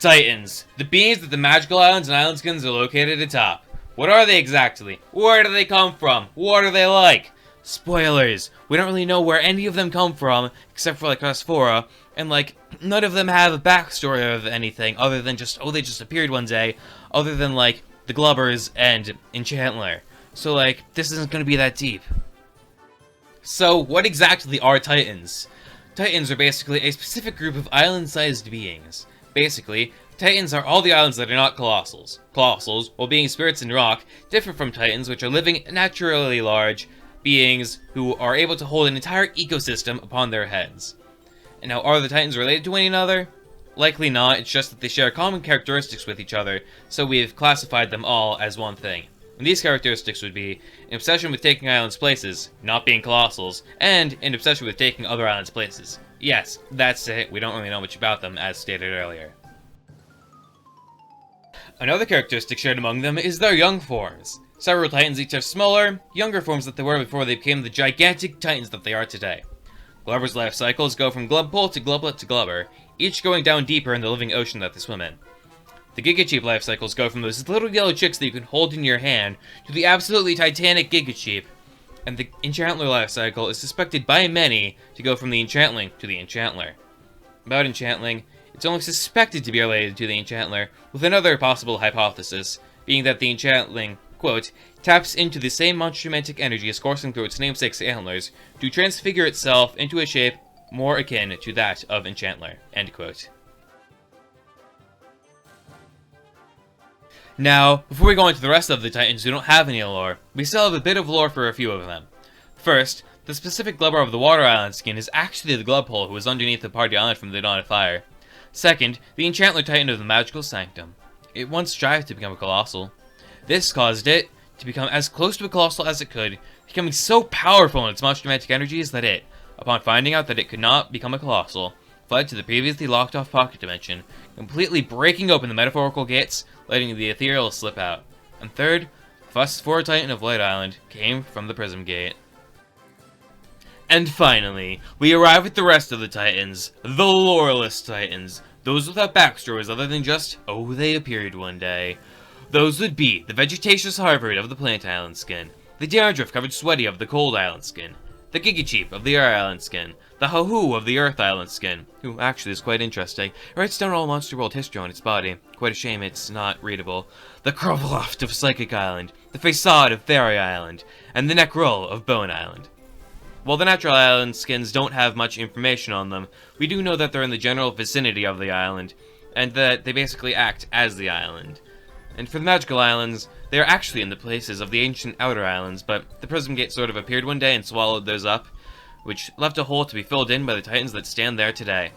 Titans, the beings that the magical islands and island skins are located atop. What are they exactly? Where do they come from? What are they like? Spoilers, we don't really know where any of them come from, except for like Rasphora, and like, none of them have a backstory of anything other than just, oh, they just appeared one day, other than like, the Glubbers and Enchantler. So like, this isn't gonna be that deep. So, what exactly are Titans? Titans are basically a specific group of island-sized beings. Basically, Titans are all the islands that are not Colossals. Colossals, while being spirits in rock, differ from Titans, which are living, naturally large beings who are able to hold an entire ecosystem upon their heads. And now, are the Titans related to one another? Likely not, it's just that they share common characteristics with each other, so we've classified them all as one thing. And these characteristics would be an obsession with taking islands' places, not being Colossals, and an obsession with taking other islands' places. Yes, that's it, we don't really know much about them, as stated earlier. Another characteristic shared among them is their young forms. Several Titans each have smaller, younger forms that they were before they became the gigantic Titans that they are today. Glubber's life cycles go from Glubpole to Glublet to Glubber, each going down deeper in the living ocean that they swim in. The Gigacheep life cycles go from those little yellow chicks that you can hold in your hand to the absolutely titanic Gigacheep, and the Enchantler life cycle is suspected by many to go from the Enchantling to the Enchantler. About Enchantling, it's only suspected to be related to the Enchantler, with another possible hypothesis, being that the Enchantling, quote, taps into the same monstrumantic energy as coursing through its namesake's antlers to transfigure itself into a shape more akin to that of Enchantler, end quote. Now, before we go into the rest of the Titans who don't have any lore, we still have a bit of lore for a few of them. First, the specific Glubber of the Water Island skin is actually the Glubpole who was underneath the party island from the Dawn of Fire. Second, the Enchantler Titan of the Magical Sanctum. It once strived to become a Colossal. This caused it to become as close to a Colossal as it could, becoming so powerful in its monstrumantic energies that it, upon finding out that it could not become a Colossal, fled to the previously locked-off pocket dimension, completely breaking open the metaphorical gates, letting the ethereal slip out. And third, Phosphor Titan of Light Island came from the Prism Gate. And finally, we arrive at the rest of the Titans, the Loreless Titans, those without backstories other than just, oh, they appeared one day. Those would be the Vegetatious Harvard of the Plant Island skin, the Dandruff-covered Sweaty of the Cold Island skin, the Gigacheep of the Air Island skin, the Hahoo of the Earth Island skin, who actually is quite interesting. It writes down all Monster World history on its body. Quite a shame it's not readable. The Krovloft of Psychic Island, the Facade of Fairy Island, and the Necrol of Bone Island. While the natural island skins don't have much information on them, we do know that they're in the general vicinity of the island, and that they basically act as the island. And for the magical islands, they are actually in the places of the ancient outer islands, but the Prism Gate sort of appeared one day and swallowed those up, which left a hole to be filled in by the Titans that stand there today.